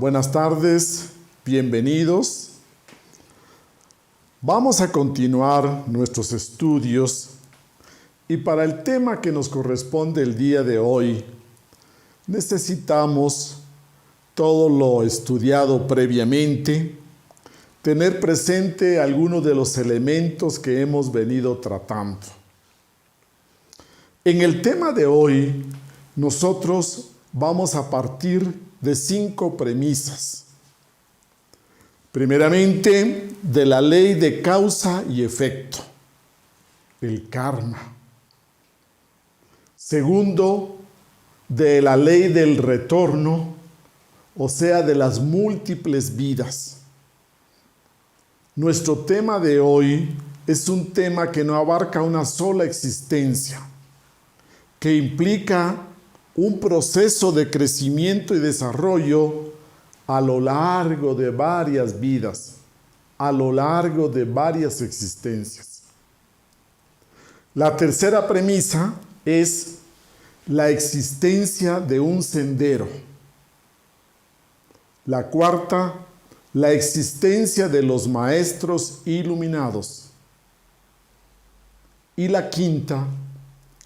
Buenas tardes, bienvenidos. Vamos a continuar nuestros estudios y para el tema que nos corresponde el día de hoy, necesitamos todo lo estudiado previamente, tener presente algunos de los elementos que hemos venido tratando. En el tema de hoy, nosotros vamos a partir de 5 premisas. Primeramente, de la ley de causa y efecto, el karma. Segundo, de la ley del retorno, o sea, de las múltiples vidas. Nuestro tema de hoy es un tema que no abarca una sola existencia, que implica un proceso de crecimiento y desarrollo a lo largo de varias vidas, a lo largo de varias existencias. La tercera premisa es la existencia de un sendero. La cuarta, la existencia de los maestros iluminados. Y la quinta,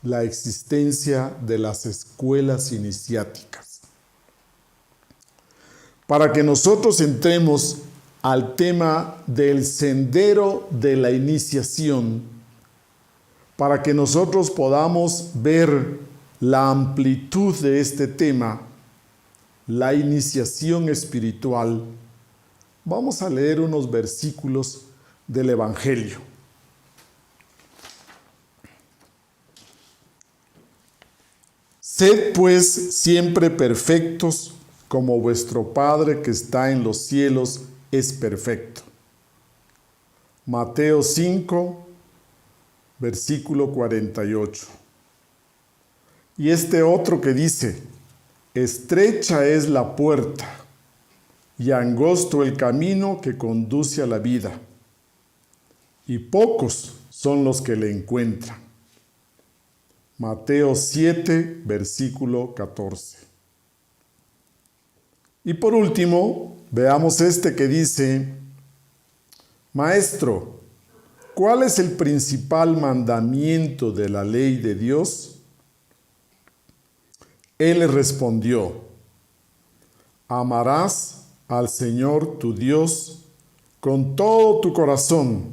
la existencia de las escuelas iniciáticas. Para que nosotros entremos al tema del sendero de la iniciación, para que nosotros podamos ver la amplitud de este tema, la iniciación espiritual, vamos a leer unos versículos del Evangelio. Sed pues siempre perfectos, como vuestro Padre que está en los cielos es perfecto. Mateo 5, versículo 48. Y este otro que dice, estrecha es la puerta y angosto el camino que conduce a la vida, y pocos son los que le encuentran. Mateo 7, versículo 14. Y por último, veamos este que dice, Maestro, ¿cuál es el principal mandamiento de la ley de Dios? Él le respondió, amarás al Señor tu Dios con todo tu corazón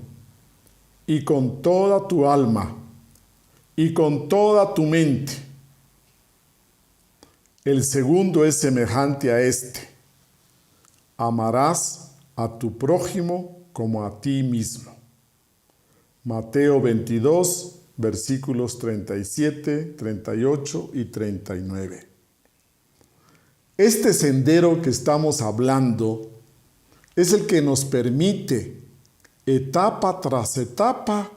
y con toda tu alma y con toda tu mente. El segundo es semejante a este. Amarás a tu prójimo como a ti mismo. Mateo 22, versículos 37, 38 y 39. Este sendero que estamos hablando es el que nos permite, etapa tras etapa,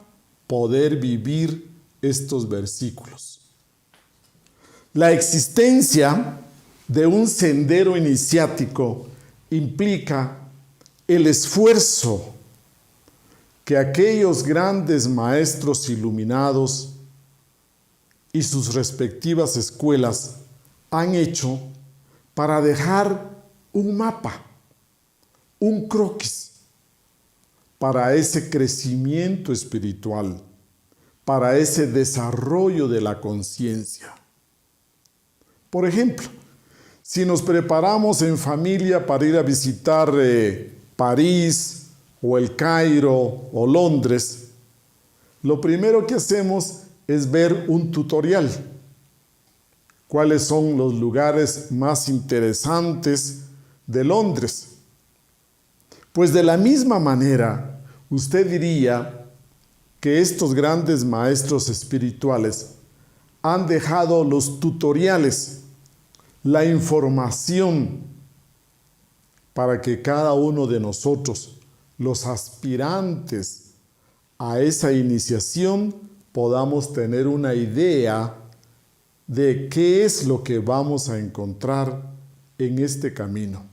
poder vivir estos versículos. La existencia de un sendero iniciático implica el esfuerzo que aquellos grandes maestros iluminados y sus respectivas escuelas han hecho para dejar un mapa, un croquis para ese crecimiento espiritual, para ese desarrollo de la conciencia. Por ejemplo, si nos preparamos en familia para ir a visitar París o el Cairo o Londres, lo primero que hacemos es ver un tutorial. ¿Cuáles son los lugares más interesantes de Londres? Pues de la misma manera, usted diría que estos grandes maestros espirituales han dejado los tutoriales, la información, para que cada uno de nosotros, los aspirantes a esa iniciación, podamos tener una idea de qué es lo que vamos a encontrar en este camino.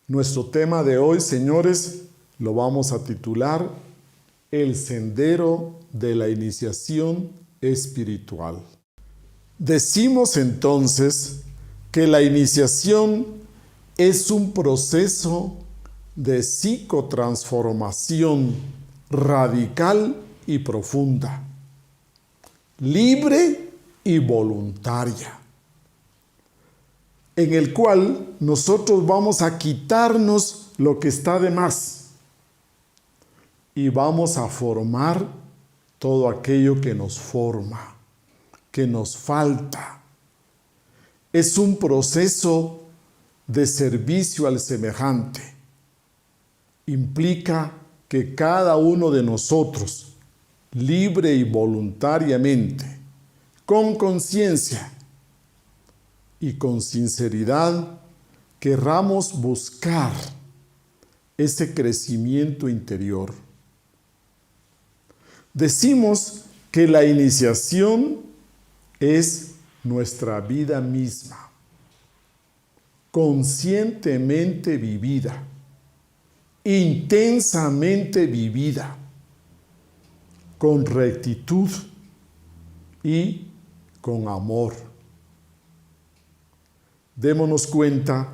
Nuestro tema de hoy, señores, lo vamos a titular El sendero de la iniciación espiritual. Decimos entonces que la iniciación es un proceso de psicotransformación radical y profunda, libre y voluntaria, en el cual nosotros vamos a quitarnos lo que está de más y vamos a formar todo aquello que nos forma, que nos falta. Es un proceso de servicio al semejante. Implica que cada uno de nosotros, libre y voluntariamente, con conciencia y con sinceridad, querramos buscar ese crecimiento interior. Decimos que la iniciación es nuestra vida misma, conscientemente vivida, intensamente vivida, con rectitud y con amor. Démonos cuenta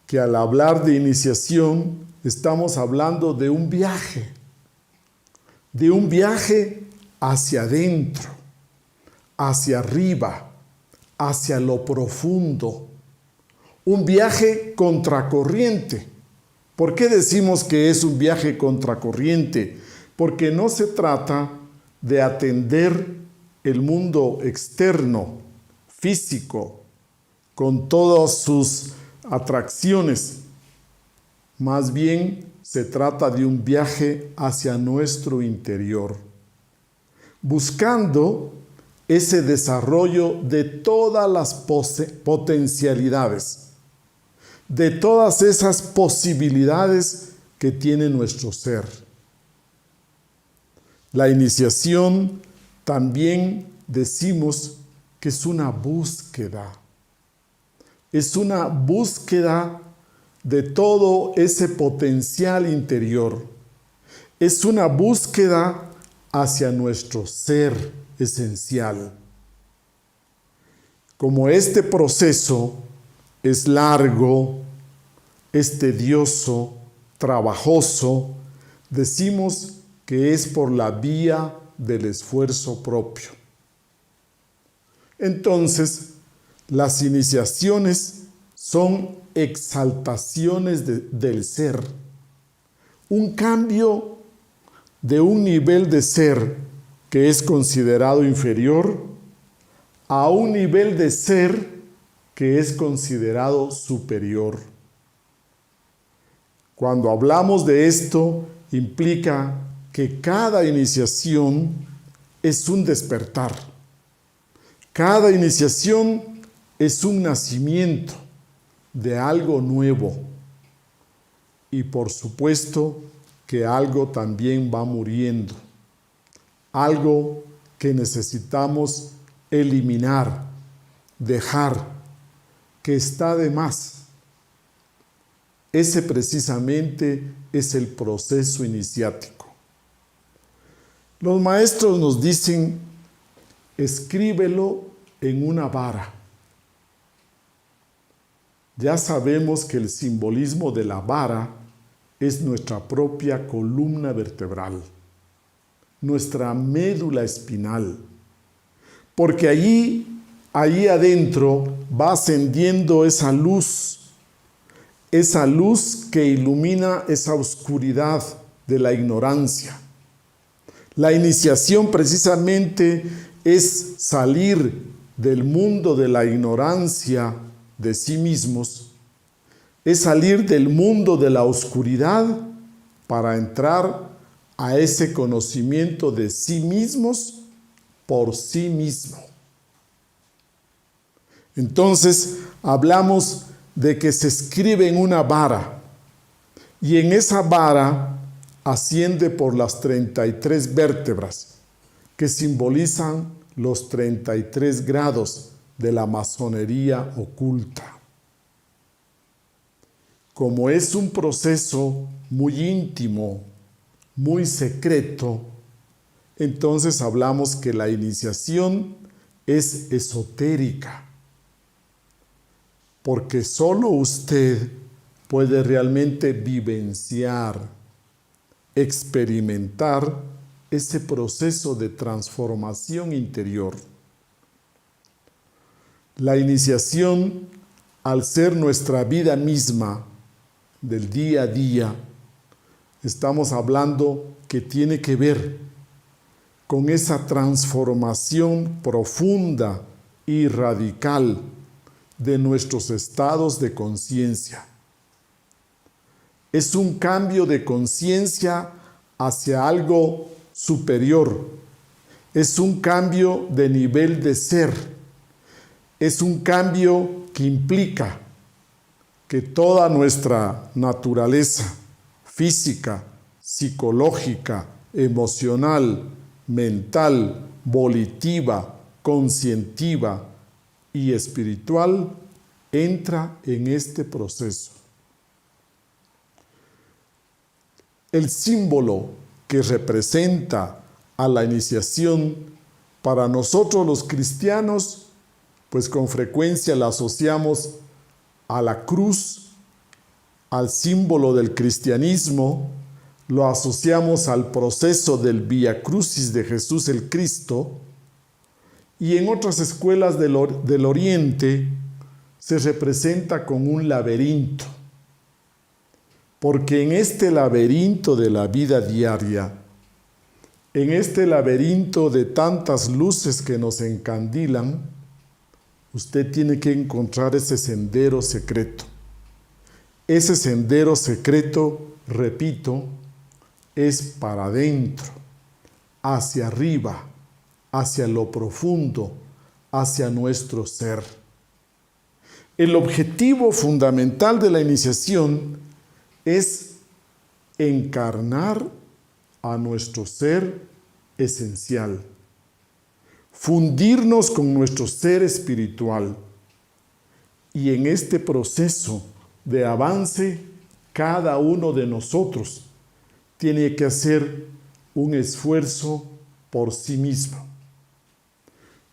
que al hablar de iniciación estamos hablando de un viaje hacia adentro, hacia arriba, hacia lo profundo, un viaje contracorriente. ¿Por qué decimos que es un viaje contracorriente? Porque no se trata de atender el mundo externo, físico, con todas sus atracciones. Más bien se trata de un viaje hacia nuestro interior, buscando ese desarrollo de todas las potencialidades, de todas esas posibilidades que tiene nuestro ser. La iniciación también decimos que es una búsqueda. Es una búsqueda de todo ese potencial interior. Es una búsqueda hacia nuestro ser esencial. Como este proceso es largo, es tedioso, trabajoso, decimos que es por la vía del esfuerzo propio. Entonces, las iniciaciones son exaltaciones del ser, un cambio de un nivel de ser que es considerado inferior a un nivel de ser que es considerado superior. Cuando hablamos de esto, implica que cada iniciación es un despertar. Cada iniciación es un nacimiento de algo nuevo. Y por supuesto que algo también va muriendo. Algo que necesitamos eliminar, dejar, que está de más. Ese precisamente es el proceso iniciático. Los maestros nos dicen, escríbelo en una vara. Ya sabemos que el simbolismo de la vara es nuestra propia columna vertebral, nuestra médula espinal, porque allí adentro va ascendiendo esa luz que ilumina esa oscuridad de la ignorancia. La iniciación precisamente es salir del mundo de la ignorancia de sí mismos, es salir del mundo de la oscuridad para entrar a ese conocimiento de sí mismos por sí mismo. Entonces hablamos de que se escribe en una vara y en esa vara asciende por las 33 vértebras que simbolizan los 33 grados de la masonería oculta. Como es un proceso muy íntimo, muy secreto, entonces hablamos que la iniciación es esotérica, porque solo usted puede realmente vivenciar, experimentar ese proceso de transformación interior. La iniciación, al ser nuestra vida misma del día a día, estamos hablando que tiene que ver con esa transformación profunda y radical de nuestros estados de conciencia. Es un cambio de conciencia hacia algo superior. Es un cambio de nivel de ser. Es un cambio que implica que toda nuestra naturaleza física, psicológica, emocional, mental, volitiva, conscientiva y espiritual entra en este proceso. El símbolo que representa a la iniciación para nosotros los cristianos, pues con frecuencia la asociamos a la cruz, al símbolo del cristianismo, lo asociamos al proceso del Vía Crucis de Jesús el Cristo, y en otras escuelas del Oriente se representa con un laberinto, porque en este laberinto de la vida diaria, en este laberinto de tantas luces que nos encandilan, usted tiene que encontrar ese sendero secreto. Ese sendero secreto, repito, es para adentro, hacia arriba, hacia lo profundo, hacia nuestro ser. El objetivo fundamental de la iniciación es encarnar a nuestro ser esencial, fundirnos con nuestro ser espiritual, y en este proceso de avance cada uno de nosotros tiene que hacer un esfuerzo por sí mismo.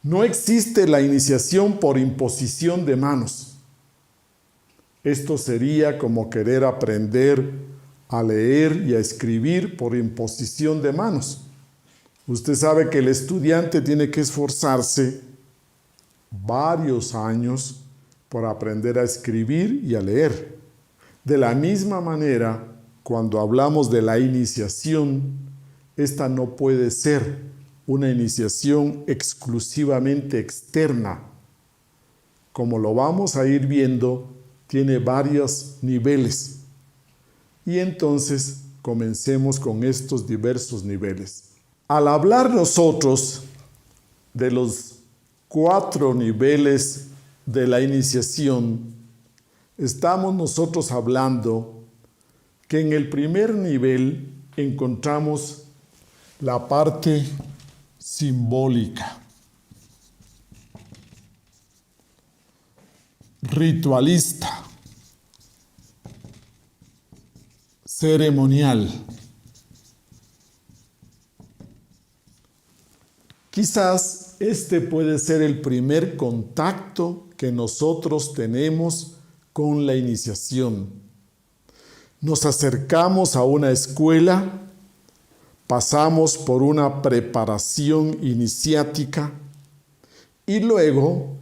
No existe la iniciación por imposición de manos. Esto sería como querer aprender a leer y a escribir por imposición de manos. Usted sabe que el estudiante tiene que esforzarse varios años por aprender a escribir y a leer. De la misma manera, cuando hablamos de la iniciación, esta no puede ser una iniciación exclusivamente externa. Como lo vamos a ir viendo, tiene varios niveles. Y entonces comencemos con estos diversos niveles. Al hablar nosotros de los 4 niveles de la iniciación, estamos nosotros hablando que en el primer nivel encontramos la parte simbólica, ritualista, ceremonial. Quizás este puede ser el primer contacto que nosotros tenemos con la iniciación. Nos acercamos a una escuela, pasamos por una preparación iniciática y luego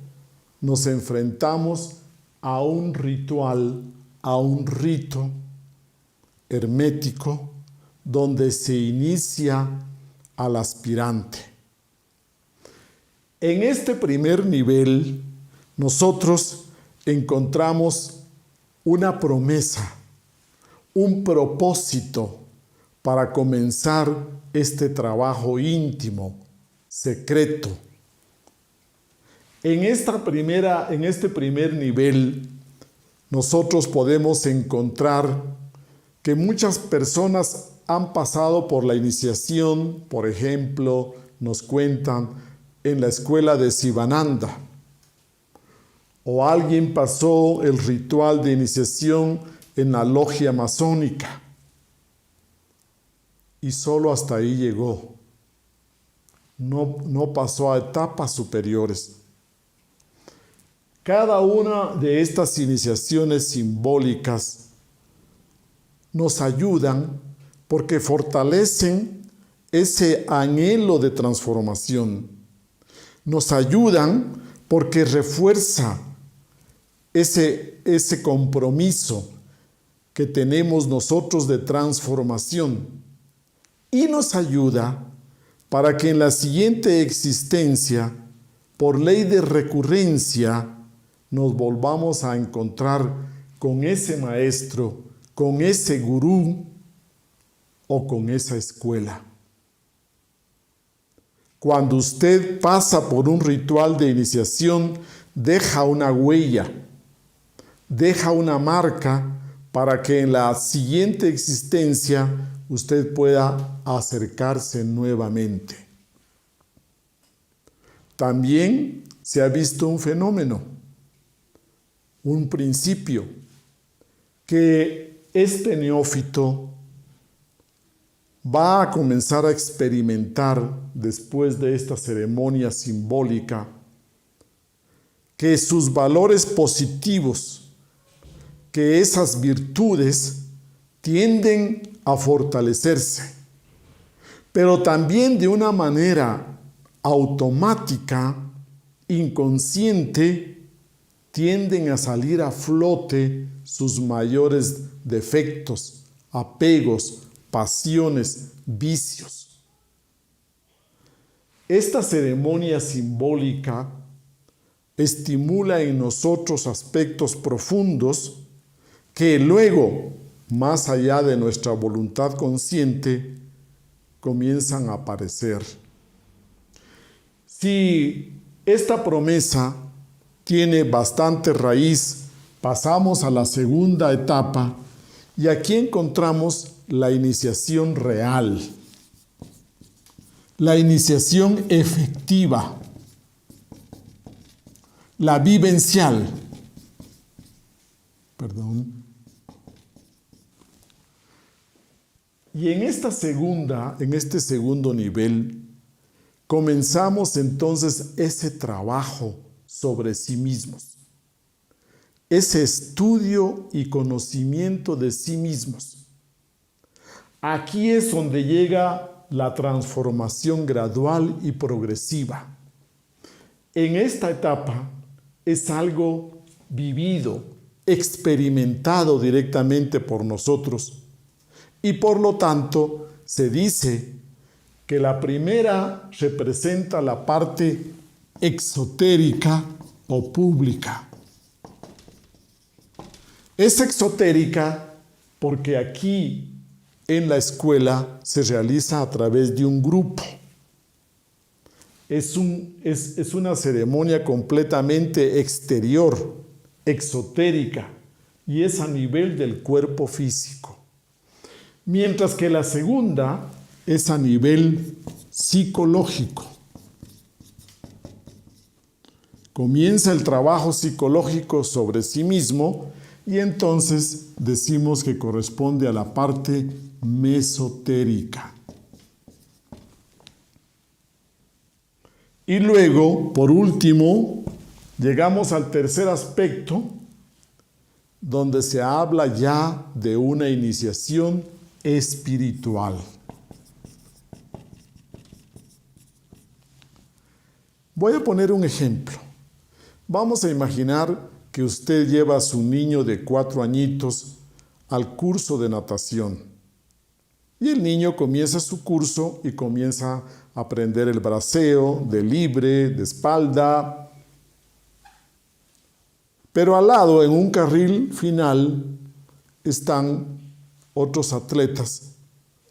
nos enfrentamos a un ritual, a un rito hermético donde se inicia al aspirante. En este primer nivel, nosotros encontramos una promesa, un propósito para comenzar este trabajo íntimo, secreto. En este primer nivel, nosotros podemos encontrar que muchas personas han pasado por la iniciación. Por ejemplo, nos cuentan en la escuela de Sivananda, o alguien pasó el ritual de iniciación en la logia masónica y solo hasta ahí llegó. No pasó a etapas superiores. Cada una de estas iniciaciones simbólicas nos ayudan porque fortalecen ese anhelo de transformación. Nos ayudan porque refuerza ese compromiso que tenemos nosotros de transformación. Y nos ayuda para que en la siguiente existencia, por ley de recurrencia, nos volvamos a encontrar con ese maestro, con ese gurú o con esa escuela. Cuando usted pasa por un ritual de iniciación, deja una huella, deja una marca para que en la siguiente existencia usted pueda acercarse nuevamente. También se ha visto un fenómeno, un principio, que este neófito va a comenzar a experimentar después de esta ceremonia simbólica, que sus valores positivos, que esas virtudes tienden a fortalecerse, pero también de una manera automática, inconsciente, tienden a salir a flote sus mayores defectos, apegos, pasiones, vicios. Esta ceremonia simbólica estimula en nosotros aspectos profundos que luego, más allá de nuestra voluntad consciente, comienzan a aparecer. Si esta promesa tiene bastante raíz, pasamos a la segunda etapa y aquí encontramos la iniciación real, la iniciación efectiva, la vivencial. Y en este segundo nivel, comenzamos entonces ese trabajo sobre sí mismos, ese estudio y conocimiento de sí mismos. Aquí es donde llega la transformación gradual y progresiva. En esta etapa es algo vivido, experimentado directamente por nosotros y por lo tanto se dice que la primera representa la parte exotérica o pública. Es exotérica porque aquí en la escuela se realiza a través de un grupo. Es una ceremonia completamente exterior, exotérica, y es a nivel del cuerpo físico. Mientras que la segunda es a nivel psicológico. Comienza el trabajo psicológico sobre sí mismo y entonces decimos que corresponde a la parte mesotérica. Y luego, por último, llegamos al tercer aspecto, donde se habla ya de una iniciación espiritual. Voy a poner un ejemplo. Vamos a imaginar que usted lleva a su niño de 4 añitos al curso de natación. Y el niño comienza su curso y comienza a aprender el braceo de libre, de espalda. Pero al lado, en un carril final, están otros atletas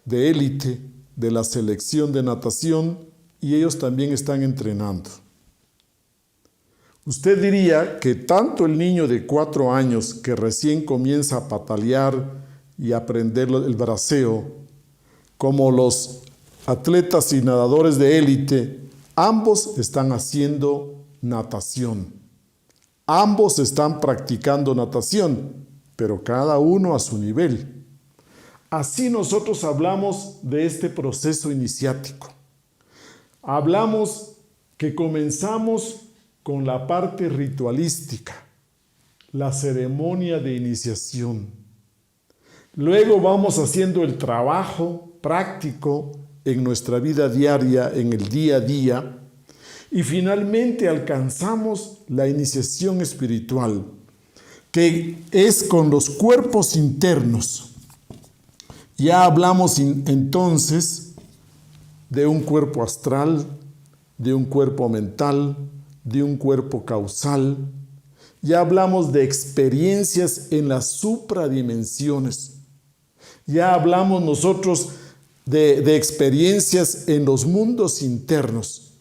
de élite de la selección de natación y ellos también están entrenando. Usted diría que tanto el niño de 4 años que recién comienza a patalear y a aprender el braceo, como los atletas y nadadores de élite, ambos están haciendo natación. Ambos están practicando natación, pero cada uno a su nivel. Así nosotros hablamos de este proceso iniciático. Hablamos que comenzamos con la parte ritualística, la ceremonia de iniciación. Luego vamos haciendo el trabajo práctico en nuestra vida diaria, en el día a día, y finalmente alcanzamos la iniciación espiritual, que es con los cuerpos internos. Ya hablamos entonces de un cuerpo astral, de un cuerpo mental, de un cuerpo causal. Ya hablamos de experiencias en las supradimensiones. Ya hablamos nosotros de experiencias en los mundos internos.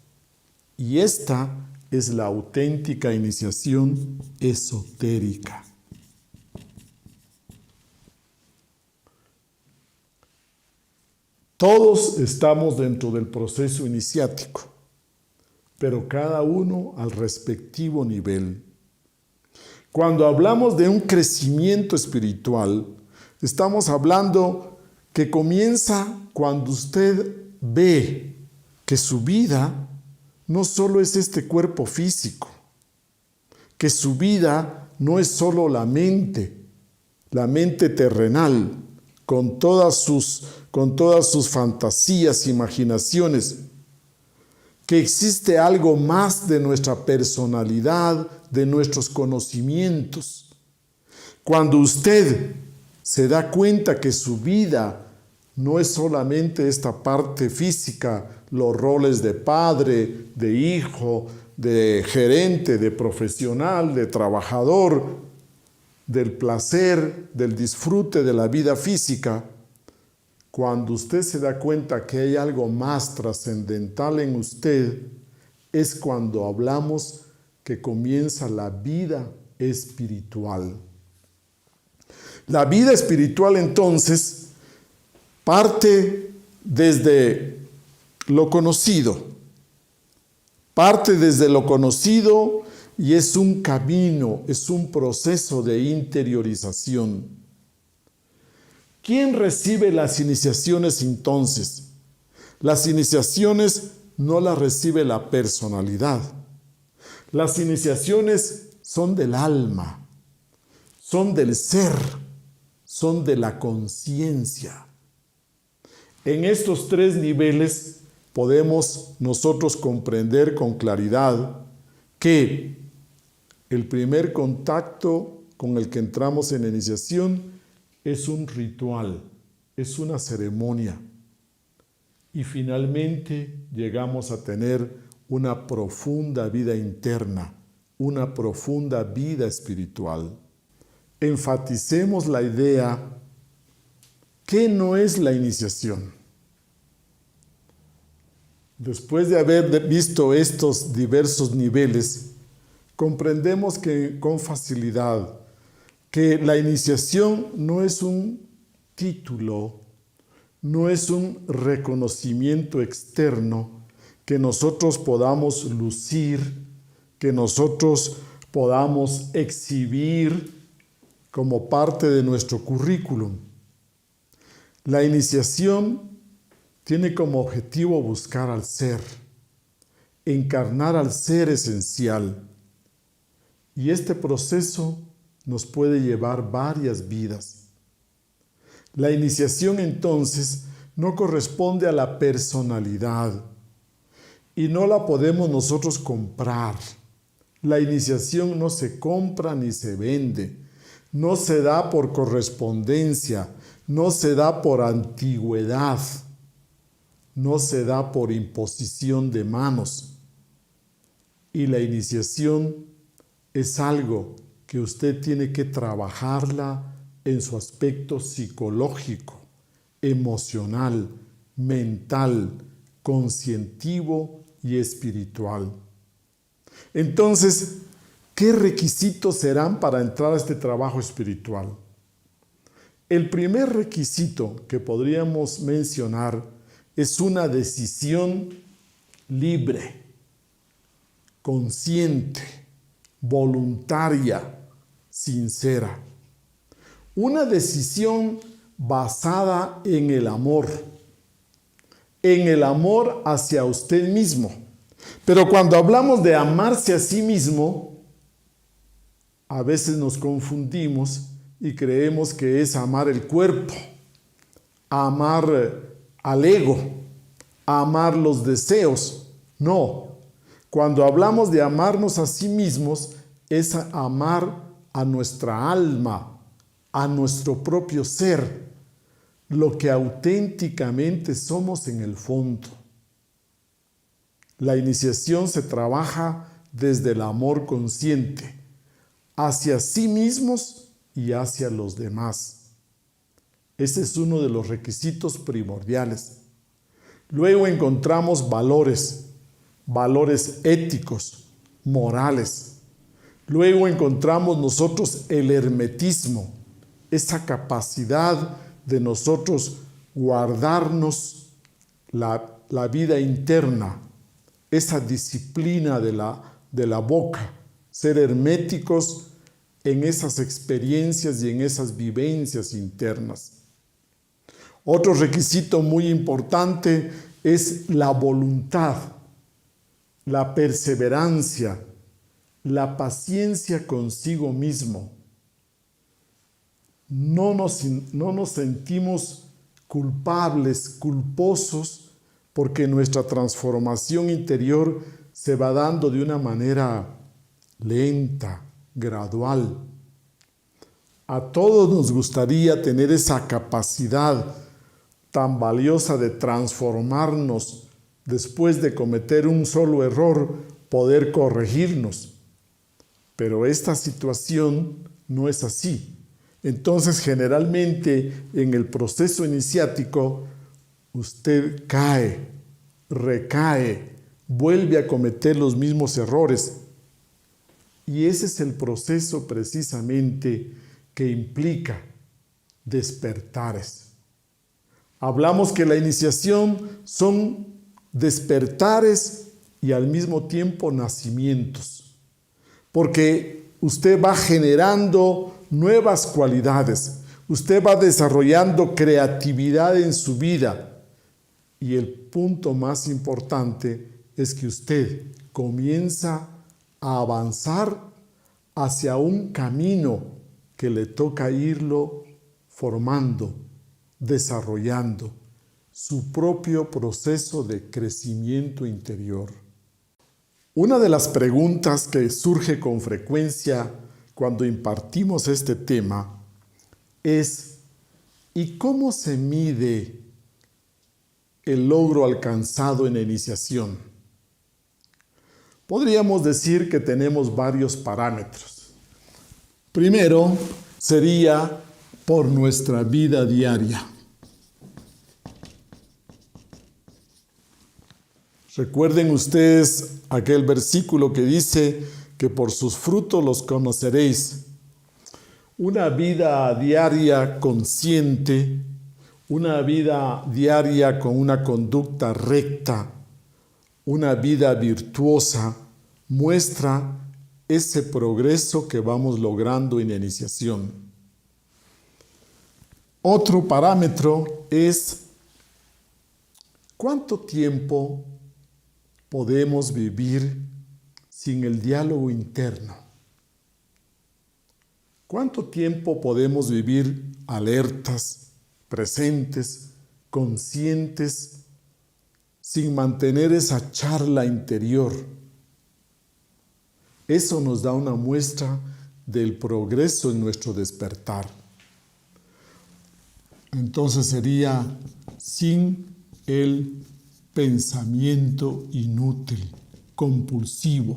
Y esta es la auténtica iniciación esotérica. Todos estamos dentro del proceso iniciático, pero cada uno al respectivo nivel. Cuando hablamos de un crecimiento espiritual, estamos hablando que comienza cuando usted ve que su vida no solo es este cuerpo físico, que su vida no es solo la mente terrenal, con todas sus fantasías, imaginaciones, que existe algo más de nuestra personalidad, de nuestros conocimientos. Cuando usted se da cuenta que su vida no es solamente esta parte física, los roles de padre, de hijo, de gerente, de profesional, de trabajador, del placer, del disfrute de la vida física, cuando usted se da cuenta que hay algo más trascendental en usted, es cuando hablamos que comienza la vida espiritual. La vida espiritual entonces parte desde lo conocido. Parte desde lo conocido y es un camino, es un proceso de interiorización. ¿Quién recibe las iniciaciones entonces? Las iniciaciones no las recibe la personalidad. Las iniciaciones son del alma, son del ser, son de la conciencia. En estos tres niveles podemos nosotros comprender con claridad que el primer contacto con el que entramos en la iniciación es un ritual, es una ceremonia. Y finalmente llegamos a tener una profunda vida interna, una profunda vida espiritual. Enfaticemos la idea. ¿Qué no es la iniciación? Después de haber visto estos diversos niveles, comprendemos que con facilidad que la iniciación no es un título, no es un reconocimiento externo que nosotros podamos lucir, que nosotros podamos exhibir como parte de nuestro currículum. La iniciación tiene como objetivo buscar al ser, encarnar al ser esencial. Y este proceso nos puede llevar varias vidas. La iniciación entonces no corresponde a la personalidad y no la podemos nosotros comprar. La iniciación no se compra ni se vende, no se da por correspondencia, no se da por antigüedad, no se da por imposición de manos. Y la iniciación es algo que usted tiene que trabajarla en su aspecto psicológico, emocional, mental, conscientivo y espiritual. Entonces, ¿qué requisitos serán para entrar a este trabajo espiritual? El primer requisito que podríamos mencionar es una decisión libre, consciente, voluntaria, sincera. Una decisión basada en el amor hacia usted mismo. Pero cuando hablamos de amarse a sí mismo, a veces nos confundimos y creemos que es amar el cuerpo, amar al ego, amar los deseos. No, cuando hablamos de amarnos a sí mismos, es amar a nuestra alma, a nuestro propio ser, lo que auténticamente somos en el fondo. La iniciación se trabaja desde el amor consciente, hacia sí mismos y hacia los demás. Ese es uno de los requisitos primordiales. Luego encontramos valores éticos, morales. Luego encontramos nosotros el hermetismo, esa capacidad de nosotros guardarnos la vida interna, esa disciplina de la boca, ser herméticos en esas experiencias y en esas vivencias internas. Otro requisito muy importante es la voluntad, la perseverancia, la paciencia consigo mismo. No nos sentimos culposos, porque nuestra transformación interior se va dando de una manera lenta, gradual. A todos nos gustaría tener esa capacidad tan valiosa de transformarnos después de cometer un solo error, poder corregirnos. Pero esta situación no es así. Entonces, generalmente en el proceso iniciático, usted cae, recae, vuelve a cometer los mismos errores. Y ese es el proceso precisamente que implica despertares. Hablamos que la iniciación son despertares y al mismo tiempo nacimientos, porque usted va generando nuevas cualidades, usted va desarrollando creatividad en su vida. Y el punto más importante es que usted comienza a avanzar hacia un camino que le toca irlo formando, desarrollando su propio proceso de crecimiento interior. Una de las preguntas que surge con frecuencia cuando impartimos este tema es: ¿y cómo se mide el logro alcanzado en la iniciación? Podríamos decir que tenemos varios parámetros. Primero sería por nuestra vida diaria. Recuerden ustedes aquel versículo que dice que por sus frutos los conoceréis. Una vida diaria consciente, una vida diaria con una conducta recta, una vida virtuosa, muestra ese progreso que vamos logrando en la iniciación. Otro parámetro es ¿cuánto tiempo podemos vivir sin el diálogo interno? ¿Cuánto tiempo podemos vivir alertas, presentes, conscientes, sin mantener esa charla interior? Eso nos da una muestra del progreso en nuestro despertar. Entonces sería sin el pensamiento inútil, compulsivo.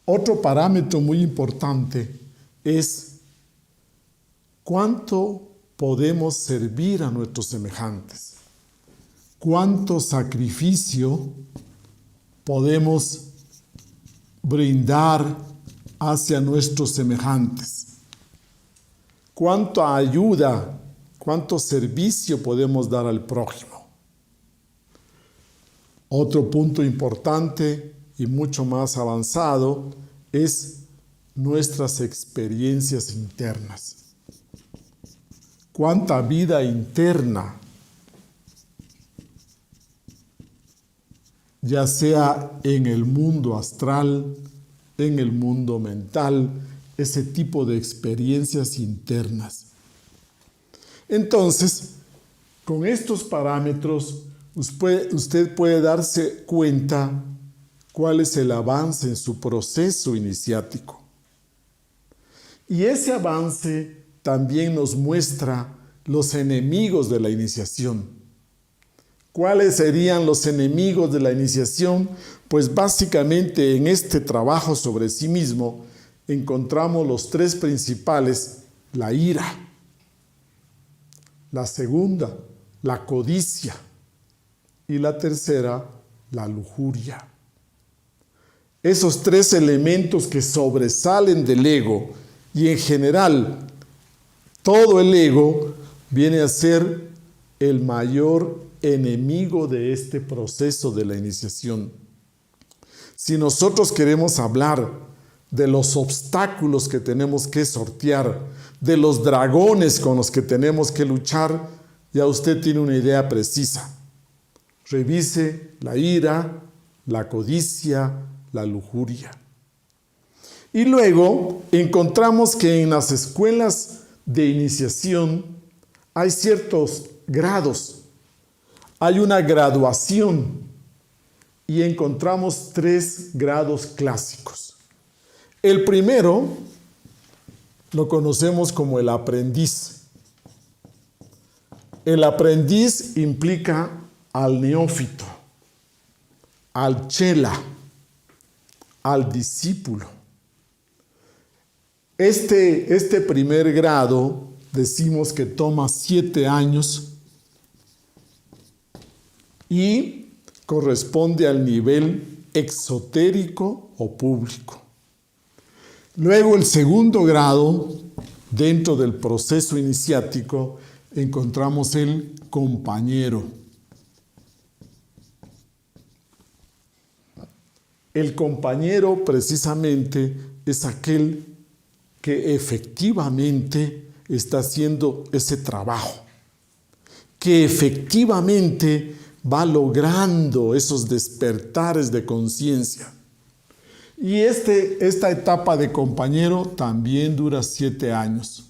Otro parámetro muy importante es cuánto podemos servir a nuestros semejantes, cuánto sacrificio podemos brindar hacia nuestros semejantes, cuánta ayuda, cuánto servicio podemos dar al prójimo. Otro punto importante y mucho más avanzado es nuestras experiencias internas. Cuánta vida interna, ya sea en el mundo astral, en el mundo mental, ese tipo de experiencias internas. Entonces, con estos parámetros, usted puede darse cuenta cuál es el avance en su proceso iniciático. Y ese avance también nos muestra los enemigos de la iniciación. ¿Cuáles serían los enemigos de la iniciación? Pues básicamente en este trabajo sobre sí mismo encontramos los tres principales: la ira, la segunda, la codicia, y la tercera, la lujuria. Esos tres elementos que sobresalen del ego, y en general todo el ego viene a ser el mayor enemigo de este proceso de la iniciación. Si nosotros queremos hablar de los obstáculos que tenemos que sortear, de los dragones con los que tenemos que luchar, ya usted tiene una idea precisa. Revise la ira, la codicia, la lujuria. Y luego encontramos que en las escuelas de iniciación hay ciertos grados. Hay una graduación y encontramos 3 grados clásicos. El primero lo conocemos como el aprendiz. El aprendiz implica al neófito, al chela, al discípulo. Este primer grado decimos que toma 7 años y corresponde al nivel exotérico o público. Luego, el segundo grado, dentro del proceso iniciático, encontramos el compañero. El compañero precisamente es aquel que efectivamente está haciendo ese trabajo, que efectivamente va logrando esos despertares de conciencia. Y esta etapa de compañero también dura 7 años.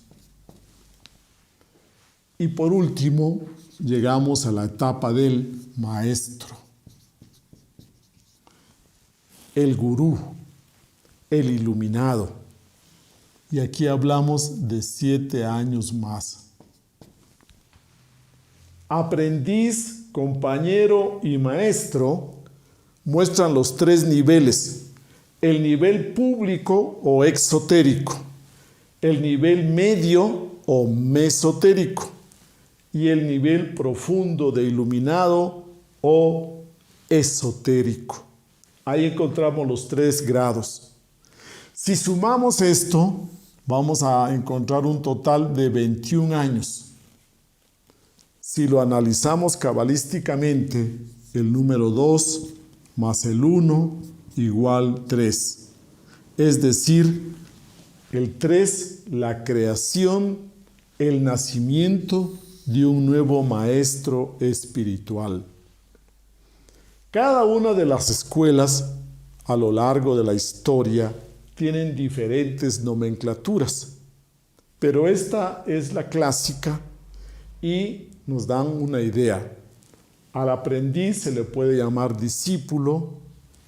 Y por último, llegamos a la etapa del maestro, el gurú, el iluminado. Y aquí hablamos de 7 años más. Aprendiz, compañero y maestro muestran los 3 niveles: el nivel público o exotérico, el nivel medio o mesotérico y el nivel profundo de iluminado o esotérico. Ahí encontramos los 3 grados. Si sumamos esto, vamos a encontrar un total de 21 años. Si lo analizamos cabalísticamente, el número 2 más el 1 igual 3. Es decir, el 3, la creación, el nacimiento de un nuevo maestro espiritual. Cada una de las escuelas a lo largo de la historia tienen diferentes nomenclaturas, pero esta es la clásica y nos dan una idea. Al aprendiz se le puede llamar discípulo,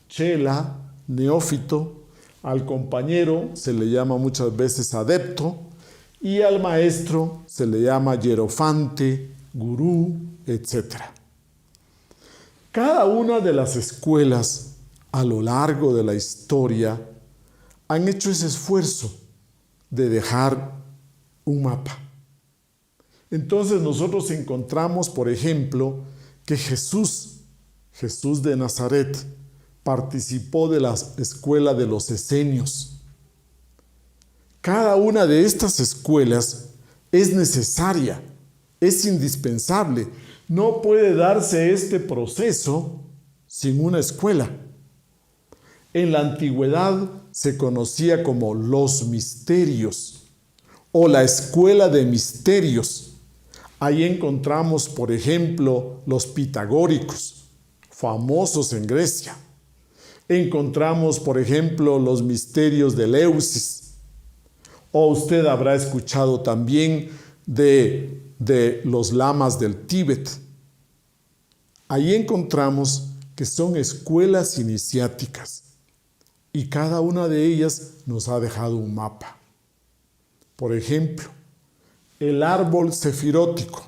chela, neófito. Al compañero se le llama muchas veces adepto y al maestro se le llama hierofante, gurú, etc. Cada una de las escuelas a lo largo de la historia han hecho ese esfuerzo de dejar un mapa. Entonces nosotros encontramos, por ejemplo, que Jesús de Nazaret, participó de la escuela de los esenios. Cada una de estas escuelas es necesaria, es indispensable. No puede darse este proceso sin una escuela. En la antigüedad se conocía como los misterios o la escuela de misterios. Ahí encontramos, por ejemplo, los pitagóricos, famosos en Grecia. Encontramos, por ejemplo, los misterios de Eleusis. O usted habrá escuchado también de los lamas del Tíbet. Ahí encontramos que son escuelas iniciáticas y cada una de ellas nos ha dejado un mapa. Por ejemplo, el árbol sefirótico.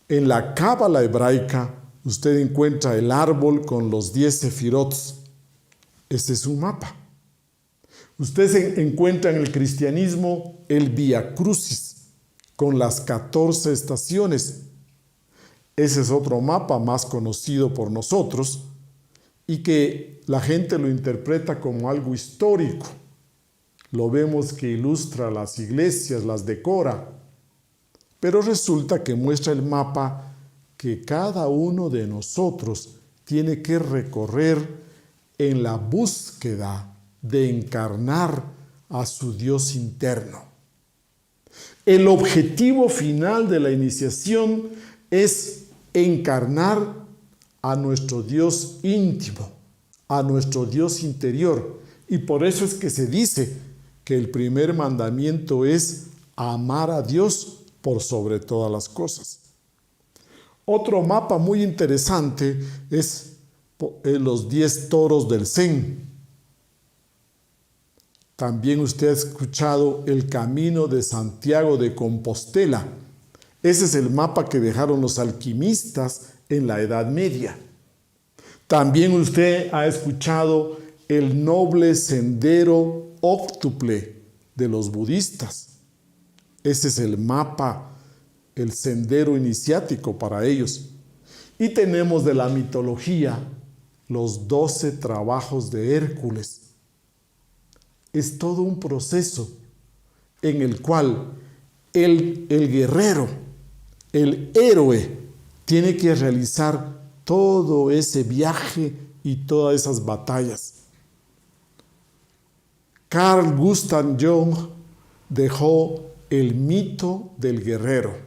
En la cábala hebraica usted encuentra el árbol con los 10 sefirots. Ese es un mapa. Usted se encuentra en el cristianismo el Vía Crucis con las 14 estaciones. Ese es otro mapa más conocido por nosotros y que la gente lo interpreta como algo histórico. Lo vemos que ilustra las iglesias, las decora, pero resulta que muestra el mapa que cada uno de nosotros tiene que recorrer en la búsqueda de encarnar a su Dios interno. El objetivo final de la iniciación es encarnar a nuestro Dios íntimo, a nuestro Dios interior. Y por eso es que se dice que el primer mandamiento es amar a Dios por sobre todas las cosas. Otro mapa muy interesante es los 10 toros del Zen. También usted ha escuchado el Camino de Santiago de Compostela. Ese es el mapa que dejaron los alquimistas en la Edad Media. También usted ha escuchado el noble sendero óctuple de los budistas. Ese es el mapa, el sendero iniciático para ellos. Y tenemos de la mitología los 12 trabajos de Hércules. Es todo un proceso en el cual el guerrero, el héroe, tiene que realizar todo ese viaje y todas esas batallas. Carl Gustav Jung dejó el mito del guerrero,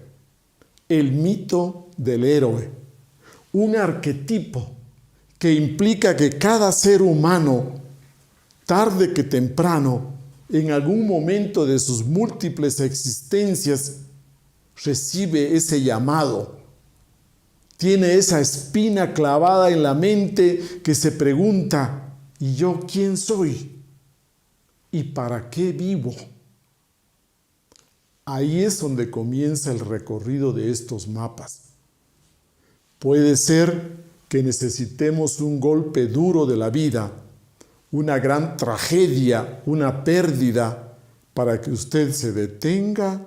el mito del héroe, un arquetipo que implica que cada ser humano, tarde que temprano, en algún momento de sus múltiples existencias, recibe ese llamado. Tiene esa espina clavada en la mente que se pregunta, ¿y yo quién soy? ¿Y para qué vivo? Ahí es donde comienza el recorrido de estos mapas. Puede ser que necesitemos un golpe duro de la vida, una gran tragedia, una pérdida, para que usted se detenga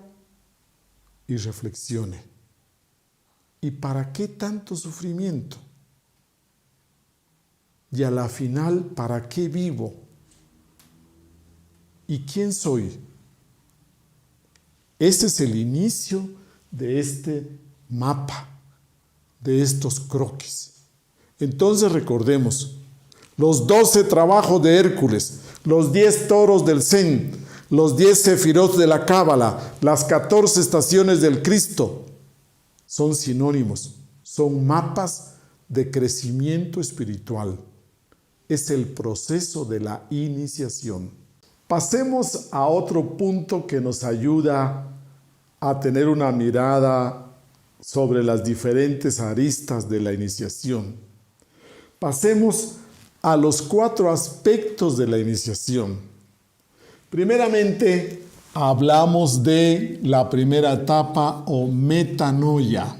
y reflexione. ¿Y para qué tanto sufrimiento? Y a la final, ¿para qué vivo? ¿Y quién soy? Ese es el inicio de este mapa, de estos croquis. Entonces recordemos, los 12 trabajos de Hércules, los 10 toros del Zen, los 10 sefirot de la Cábala, las 14 estaciones del Cristo, son sinónimos, son mapas de crecimiento espiritual. Es el proceso de la iniciación. Pasemos a otro punto que nos ayuda a tener una mirada sobre las diferentes aristas de la iniciación. Pasemos a los 4 aspectos de la iniciación. Primeramente, hablamos de la primera etapa o metanoia.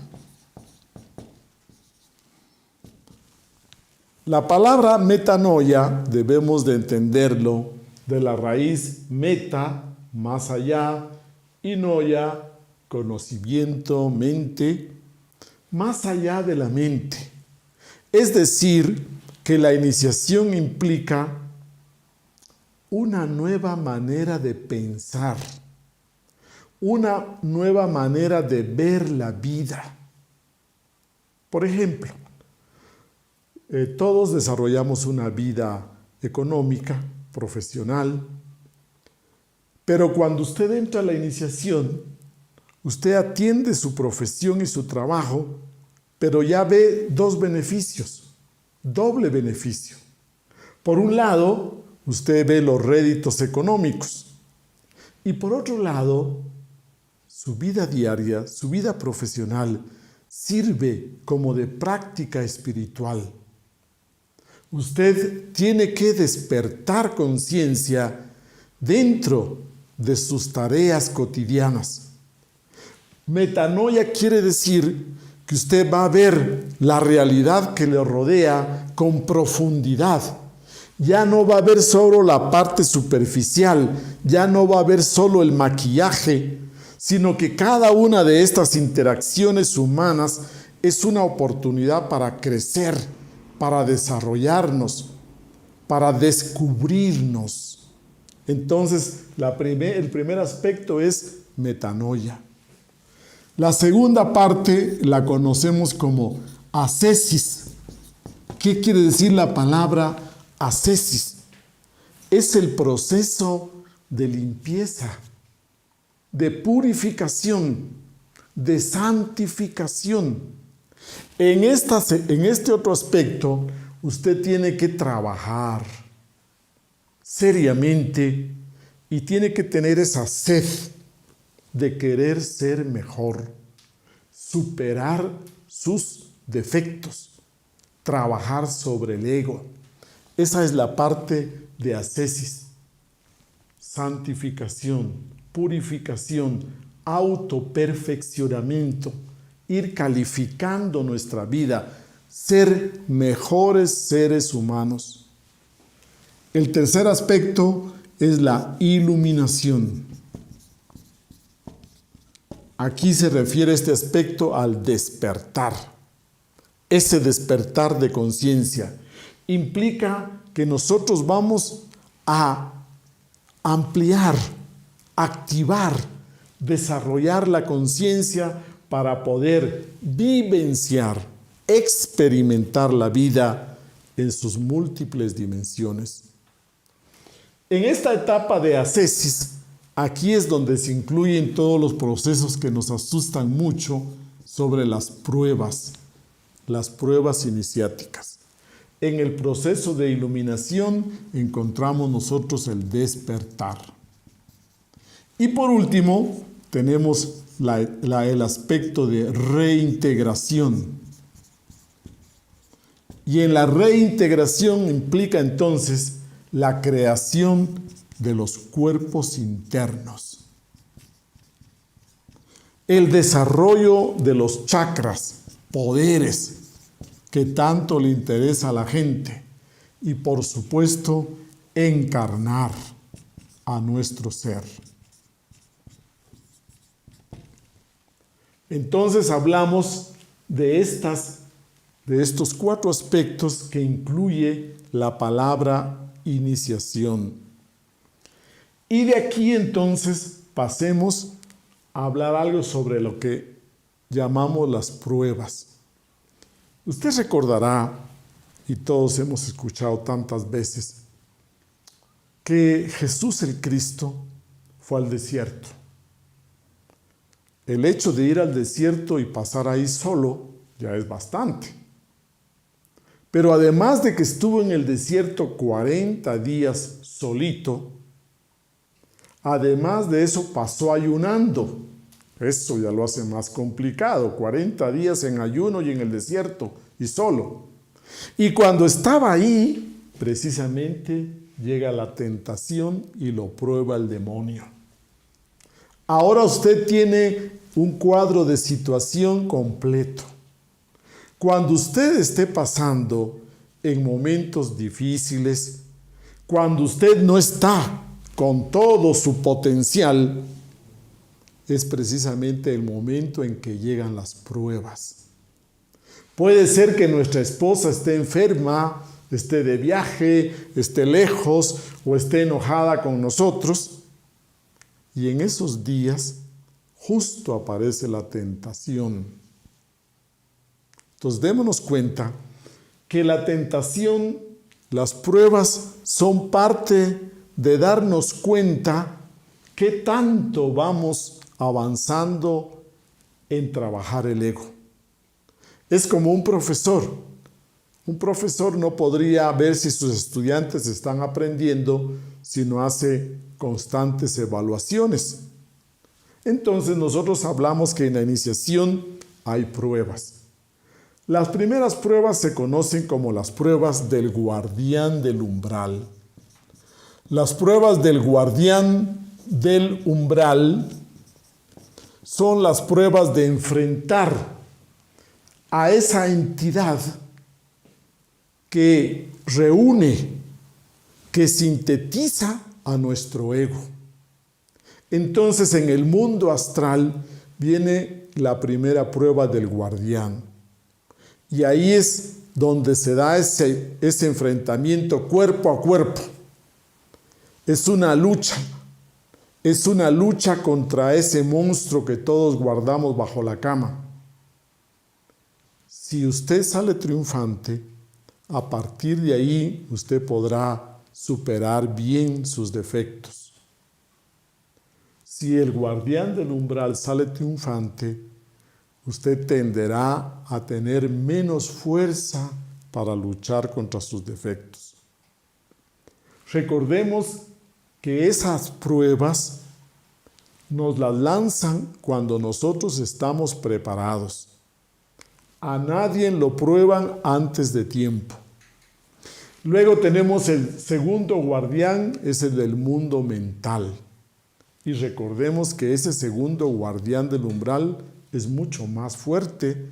La palabra metanoia debemos de entenderlo de la raíz meta, más allá, y noia, conocimiento, mente, más allá de la mente. Es decir, que la iniciación implica una nueva manera de pensar, una nueva manera de ver la vida. Por ejemplo, todos desarrollamos una vida económica, profesional, pero cuando usted entra a la iniciación, usted atiende su profesión y su trabajo, pero ya ve 2 beneficios, doble beneficio. Por un lado, usted ve los réditos económicos Y por otro lado, su vida diaria, su vida profesional, sirve como de práctica espiritual. Usted tiene que despertar conciencia dentro de sus tareas cotidianas. Metanoia quiere decir que usted va a ver la realidad que le rodea con profundidad. Ya no va a ver solo la parte superficial, ya no va a ver solo el maquillaje, sino que cada una de estas interacciones humanas es una oportunidad para crecer, para desarrollarnos, para descubrirnos. Entonces, el primer aspecto es metanoia. La segunda parte la conocemos como ascesis. ¿Qué quiere decir la palabra ascesis? Es el proceso de limpieza, de purificación, de santificación. En este otro aspecto, usted tiene que trabajar seriamente y tiene que tener esa sed de querer ser mejor, superar sus defectos, trabajar sobre el ego. Esa es la parte de ascesis. Santificación, purificación, autoperfeccionamiento, ir calificando nuestra vida, ser mejores seres humanos. El tercer aspecto es la iluminación. Aquí se refiere este aspecto al despertar. Ese despertar de conciencia implica que nosotros vamos a ampliar, activar, desarrollar la conciencia para poder vivenciar, experimentar la vida en sus múltiples dimensiones. En esta etapa de ascesis, aquí es donde se incluyen todos los procesos que nos asustan mucho sobre las pruebas iniciáticas. En el proceso de iluminación encontramos nosotros el despertar. Y por último, tenemos el aspecto de reintegración. Y en la reintegración implica entonces la creación de los cuerpos internos. El desarrollo de los chakras, poderes, que tanto le interesa a la gente. Y por supuesto, encarnar a nuestro ser. Entonces hablamos de estos 4 aspectos que incluye la palabra iniciación. Y de aquí entonces pasemos a hablar algo sobre lo que llamamos las pruebas. Usted recordará, y todos hemos escuchado tantas veces, que Jesús el Cristo fue al desierto. El hecho de ir al desierto y pasar ahí solo ya es bastante. Pero además de que estuvo en el desierto 40 días solito, además de eso pasó ayunando. Eso ya lo hace más complicado, 40 días en ayuno y en el desierto y solo. Y cuando estaba ahí, precisamente llega la tentación y lo prueba el demonio. Ahora usted tiene un cuadro de situación completo. Cuando usted esté pasando en momentos difíciles, cuando usted no está con todo su potencial, es precisamente el momento en que llegan las pruebas. Puede ser que nuestra esposa esté enferma, esté de viaje, esté lejos o esté enojada con nosotros. Y en esos días justo aparece la tentación. Entonces démonos cuenta que la tentación, las pruebas son parte de darnos cuenta qué tanto vamos avanzando en trabajar el ego. Es como un profesor. Un profesor no podría ver si sus estudiantes están aprendiendo sino hace constantes evaluaciones. Entonces nosotros hablamos que en la iniciación hay pruebas. Las primeras pruebas se conocen como las pruebas del guardián del umbral. Las pruebas del guardián del umbral son las pruebas de enfrentar a esa entidad que reúne, que sintetiza a nuestro ego. Entonces, en el mundo astral viene la primera prueba del guardián. Y ahí es donde se da ese enfrentamiento cuerpo a cuerpo. Es una lucha contra ese monstruo que todos guardamos bajo la cama. Si usted sale triunfante, a partir de ahí usted podrá superar bien sus defectos. Si el guardián del umbral sale triunfante, usted tenderá a tener menos fuerza para luchar contra sus defectos. Recordemos que esas pruebas nos las lanzan cuando nosotros estamos preparados. A nadie lo prueban antes de tiempo. Luego tenemos el segundo guardián, es el del mundo mental. Y recordemos que ese segundo guardián del umbral es mucho más fuerte,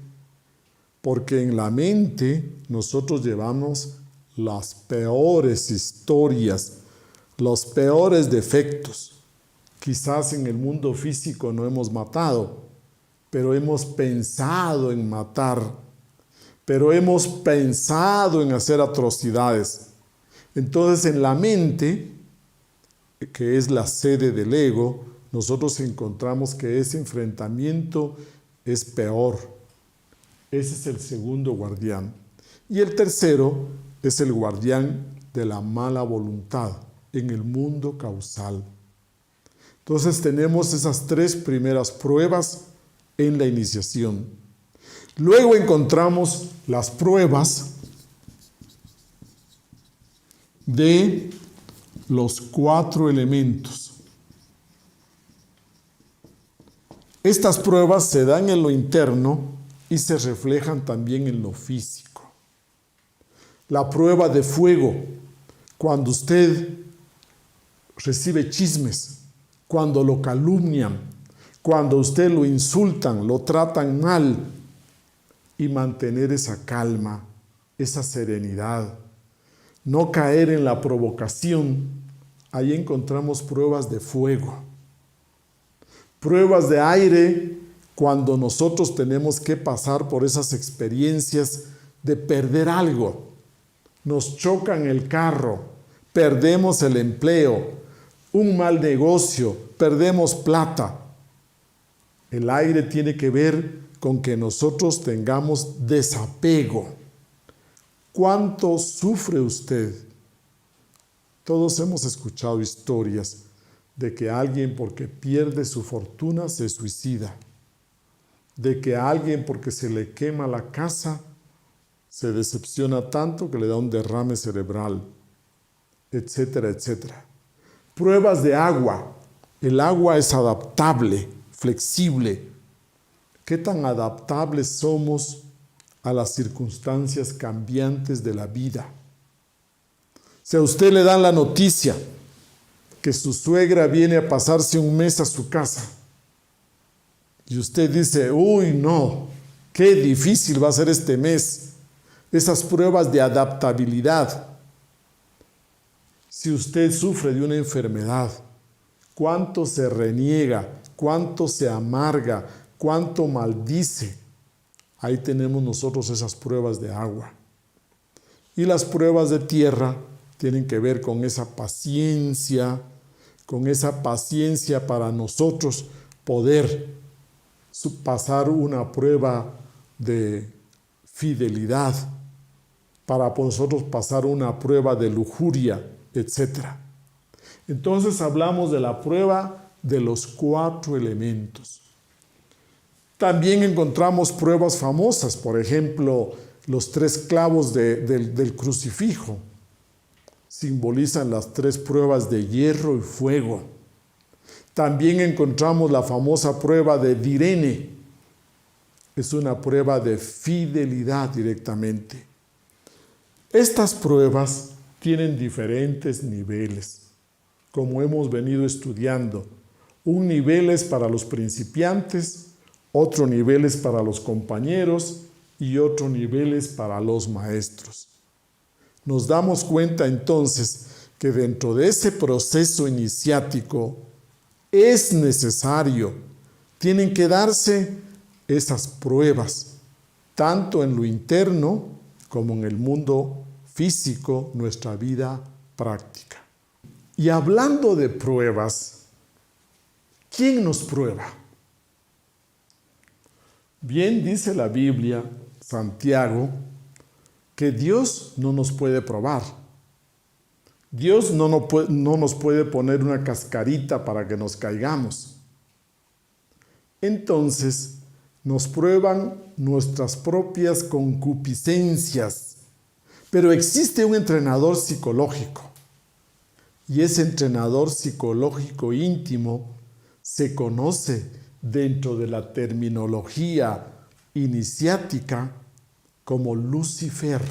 porque en la mente nosotros llevamos las peores historias, los peores defectos. Quizás en el mundo físico no hemos matado, pero hemos pensado en matar, pero hemos pensado en hacer atrocidades. Entonces, en la mente, que es la sede del ego, nosotros encontramos que ese enfrentamiento es peor. Ese es el segundo guardián. Y el tercero es el guardián de la mala voluntad en el mundo causal. Entonces tenemos esas tres primeras pruebas en la iniciación. Luego encontramos las pruebas de los 4 elementos. Estas pruebas se dan en lo interno y se reflejan también en lo físico. La prueba de fuego, cuando usted recibe chismes, cuando lo calumnian, cuando usted lo insultan, lo tratan mal, y mantener esa calma, esa serenidad, no caer en la provocación. Ahí encontramos pruebas de fuego. Pruebas de aire, cuando nosotros tenemos que pasar por esas experiencias de perder algo. Nos chocan el carro, perdemos el empleo, un mal negocio, perdemos plata. El aire tiene que ver con que nosotros tengamos desapego. ¿Cuánto sufre usted? Todos hemos escuchado historias de que alguien porque pierde su fortuna se suicida, de que alguien porque se le quema la casa se decepciona tanto que le da un derrame cerebral, etcétera, etcétera. Pruebas de agua. El agua es adaptable, flexible. ¿Qué tan adaptables somos a las circunstancias cambiantes de la vida? Si a usted le dan la noticia que su suegra viene a pasarse un mes a su casa y usted dice, uy, no, qué difícil va a ser este mes. Esas pruebas de adaptabilidad. Si usted sufre de una enfermedad, ¿cuánto se reniega? ¿Cuánto se amarga? ¿Cuánto maldice? Ahí tenemos nosotros esas pruebas de agua. Y las pruebas de tierra tienen que ver con esa paciencia para nosotros poder pasar una prueba de fidelidad, para nosotros pasar una prueba de lujuria, etc. Entonces hablamos de la prueba de los 4 elementos. También encontramos pruebas famosas, por ejemplo, los 3 clavos del crucifijo. simbolizan las 3 pruebas de hierro y fuego. También encontramos la famosa prueba de Direne. Es una prueba de fidelidad directamente. Estas pruebas tienen diferentes niveles, como hemos venido estudiando. Un nivel es para los principiantes, otro nivel es para los compañeros y otro nivel es para los maestros. Nos damos cuenta entonces que dentro de ese proceso iniciático es necesario, tienen que darse esas pruebas, tanto en lo interno como en el mundo físico, nuestra vida práctica. Y hablando de pruebas, ¿quién nos prueba? Bien dice la Biblia, Santiago, que Dios no nos puede probar. Dios no nos puede poner una cascarita para que nos caigamos. Entonces, nos prueban nuestras propias concupiscencias. Pero existe un entrenador psicológico. Y ese entrenador psicológico íntimo se conoce dentro de la terminología iniciática como Lucifer.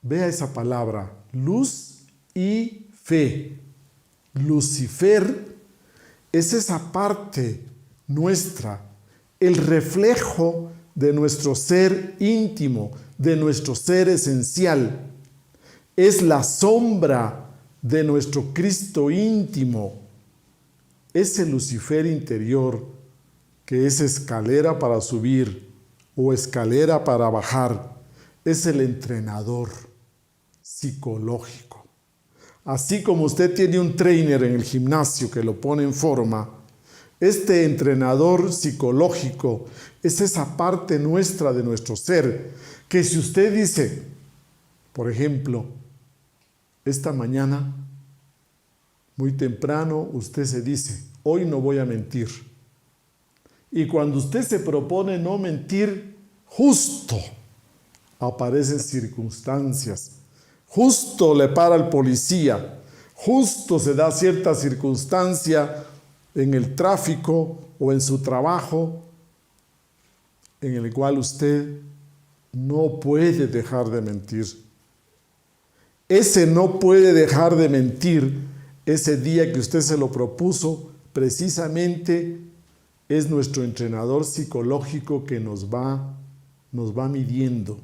Vea esa palabra, luz y fe. Lucifer es esa parte nuestra, el reflejo de nuestro ser íntimo, de nuestro ser esencial. Es la sombra de nuestro Cristo íntimo. Ese Lucifer interior, que es escalera para subir o escalera para bajar, es el entrenador psicológico. Así como usted tiene un trainer en el gimnasio que lo pone en forma, este entrenador psicológico es esa parte nuestra de nuestro ser, que si usted dice, por ejemplo, esta mañana, muy temprano, usted se dice, hoy no voy a mentir. Y cuando usted se propone no mentir, justo aparecen circunstancias, justo le para el policía, justo se da cierta circunstancia en el tráfico o en su trabajo, en el cual usted no puede dejar de mentir. Ese no puede dejar de mentir, ese día que usted se lo propuso, precisamente es nuestro entrenador psicológico que nos va midiendo.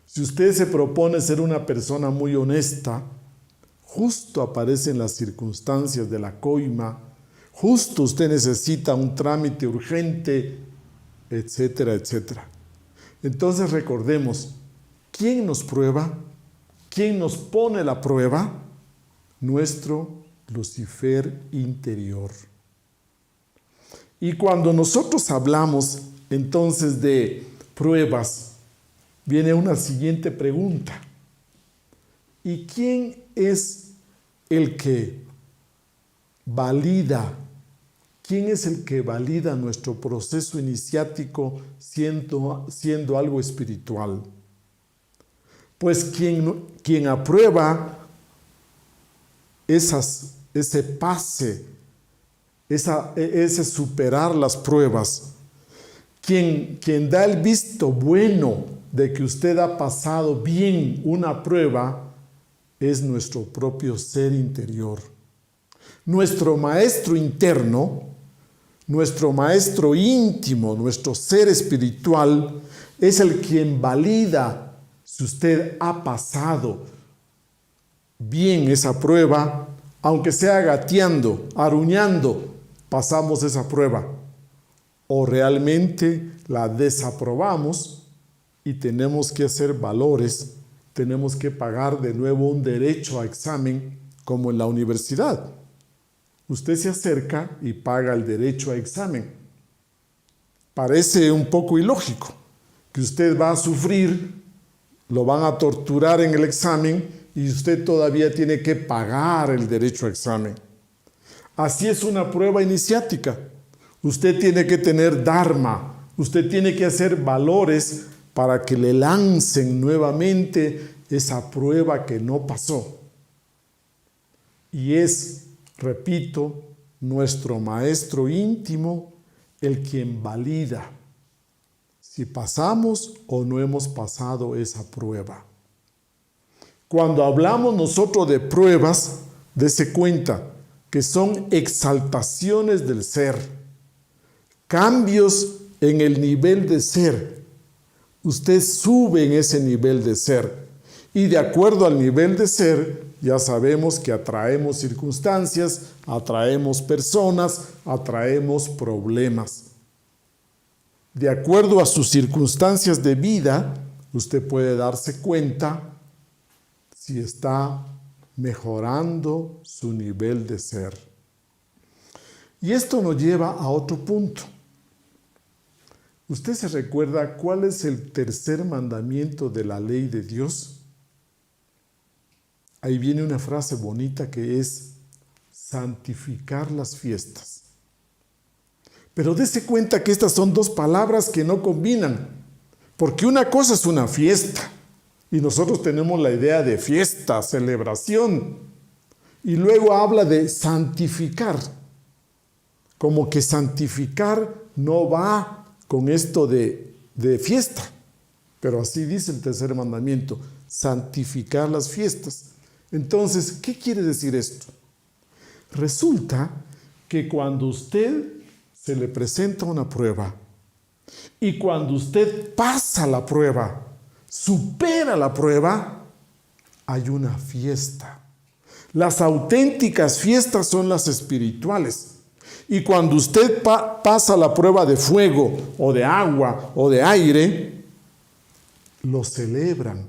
Si usted se propone ser una persona muy honesta, justo aparecen las circunstancias de la coima, justo usted necesita un trámite urgente, etcétera, etcétera. Entonces recordemos, ¿quién nos prueba? ¿Quién nos pone la prueba? Nuestro Lucifer interior. Y cuando nosotros hablamos entonces de pruebas, viene una siguiente pregunta. ¿Y quién es el que valida? ¿Quién es el que valida nuestro proceso iniciático siendo algo espiritual? Pues quien aprueba ese pase, ese superar las pruebas, quien da el visto bueno de que usted ha pasado bien una prueba, es nuestro propio ser interior. Nuestro maestro interno, nuestro maestro íntimo, nuestro ser espiritual, es el quien valida si usted ha pasado bien esa prueba, aunque sea gateando, aruñando, pasamos esa prueba. O realmente la desaprobamos y tenemos que hacer valores, tenemos que pagar de nuevo un derecho a examen como en la universidad. Usted se acerca y paga el derecho a examen. Parece un poco ilógico que usted va a sufrir, lo van a torturar en el examen y usted todavía tiene que pagar el derecho a examen. Así es una prueba iniciática. Usted tiene que tener dharma, usted tiene que hacer valores para que le lancen nuevamente esa prueba que no pasó. Y es, repito, nuestro maestro íntimo el quien valida si pasamos o no hemos pasado esa prueba. Cuando hablamos nosotros de pruebas, dése cuenta que son exaltaciones del ser, cambios en el nivel de ser. Usted sube en ese nivel de ser y de acuerdo al nivel de ser, ya sabemos que atraemos circunstancias, atraemos personas, atraemos problemas. De acuerdo a sus circunstancias de vida, usted puede darse cuenta si está mejorando su nivel de ser. Y esto nos lleva a otro punto. ¿Usted se recuerda cuál es el tercer mandamiento de la ley de Dios? Ahí viene una frase bonita que es santificar las fiestas. Pero dése cuenta que estas son dos palabras que no combinan, porque una cosa es una fiesta, y nosotros tenemos la idea de fiesta, celebración, y luego habla de santificar, como que santificar no va con esto de fiesta, pero así dice el tercer mandamiento, santificar las fiestas. Entonces, ¿qué quiere decir esto? Resulta que cuando usted se le presenta una prueba y cuando usted pasa la prueba, supera la prueba, hay una fiesta. Las auténticas fiestas son las espirituales. Y cuando usted pasa la prueba de fuego o de agua o de aire, lo celebran.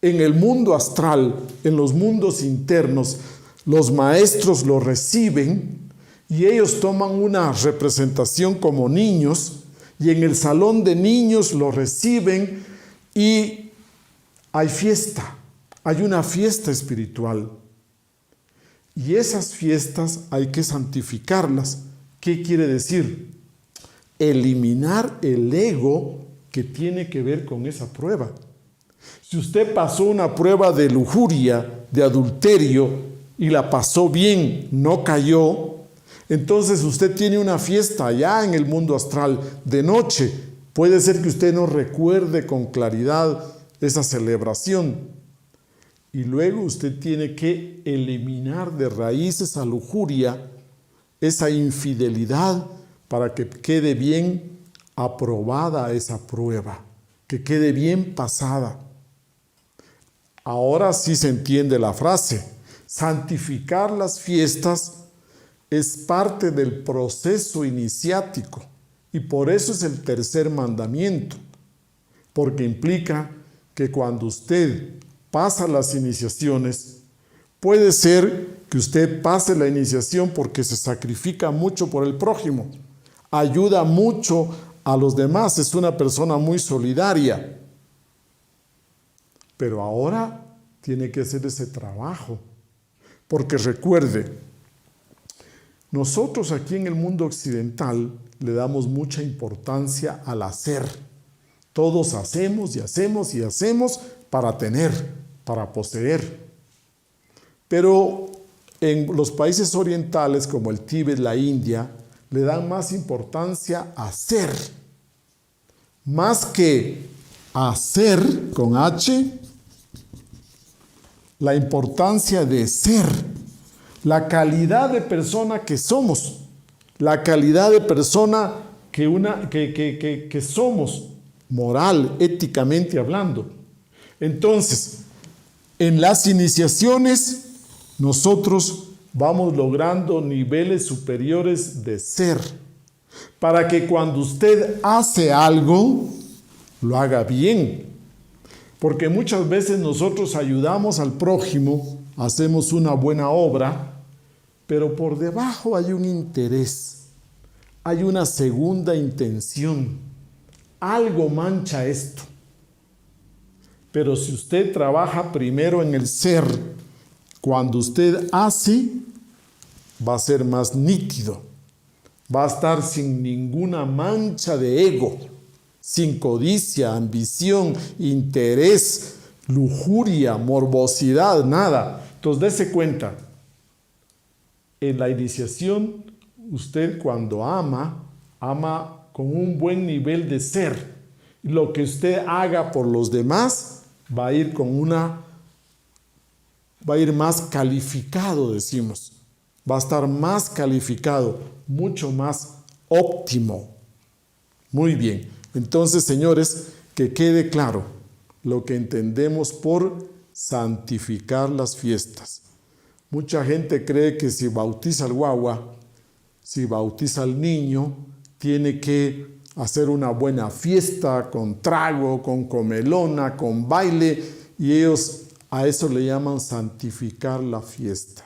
En el mundo astral, en los mundos internos, los maestros lo reciben y ellos toman una representación como niños y en el salón de niños lo reciben y hay fiesta, hay una fiesta espiritual. Y esas fiestas hay que santificarlas. ¿Qué quiere decir? Eliminar el ego que tiene que ver con esa prueba. Si usted pasó una prueba de lujuria, de adulterio, y la pasó bien, no cayó, entonces usted tiene una fiesta allá en el mundo astral de noche. Puede ser que usted no recuerde con claridad esa celebración. Y luego usted tiene que eliminar de raíz esa lujuria, esa infidelidad, para que quede bien aprobada esa prueba, que quede bien pasada. Ahora sí se entiende la frase. Santificar las fiestas es parte del proceso iniciático y por eso es el tercer mandamiento, porque implica que cuando usted pasa las iniciaciones, puede ser que usted pase la iniciación porque se sacrifica mucho por el prójimo, ayuda mucho a los demás, es una persona muy solidaria. Pero ahora tiene que hacer ese trabajo, porque recuerde, nosotros aquí en el mundo occidental le damos mucha importancia al hacer. Todos hacemos y hacemos y hacemos para tener, para poseer. Pero en los países orientales como el Tíbet, la India, le dan más importancia a hacer, más que hacer con H, la importancia de ser, la calidad de persona que somos, la calidad de persona que somos, moral, éticamente hablando. Entonces, en las iniciaciones, nosotros vamos logrando niveles superiores de ser, para que cuando usted hace algo, lo haga bien. Porque muchas veces nosotros ayudamos al prójimo, hacemos una buena obra, pero por debajo hay un interés, hay una segunda intención. Algo mancha esto. Pero si usted trabaja primero en el ser, cuando usted hace, va a ser más nítido, va a estar sin ninguna mancha de ego, sin codicia, ambición, interés, lujuria, morbosidad, nada. Entonces, dése cuenta, en la iniciación, usted cuando ama con un buen nivel de ser. Lo que usted haga por los demás va a ir más calificado, decimos. Va a estar más calificado, mucho más óptimo. Muy bien. Entonces, señores, que quede claro lo que entendemos por santificar las fiestas. Mucha gente cree que si bautiza al guagua, si bautiza al niño, tiene que hacer una buena fiesta con trago, con comelona, con baile, y ellos a eso le llaman santificar la fiesta.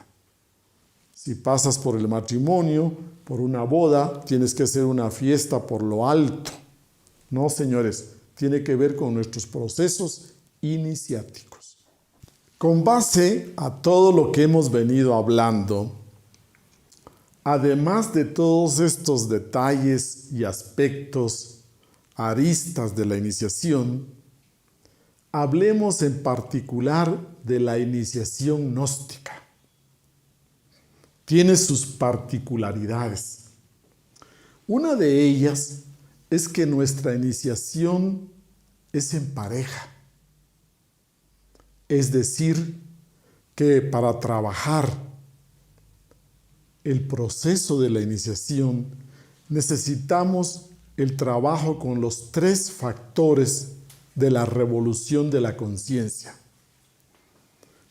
Si pasas por el matrimonio, por una boda, tienes que hacer una fiesta por lo alto. No, señores, tiene que ver con nuestros procesos iniciáticos. Con base a todo lo que hemos venido hablando, además de todos estos detalles y aspectos, aristas de la iniciación, hablemos en particular de la iniciación gnóstica. Tiene sus particularidades. Una de ellas es que nuestra iniciación es en pareja. Es decir, que para trabajar el proceso de la iniciación necesitamos el trabajo con los 3 factores de la revolución de la conciencia.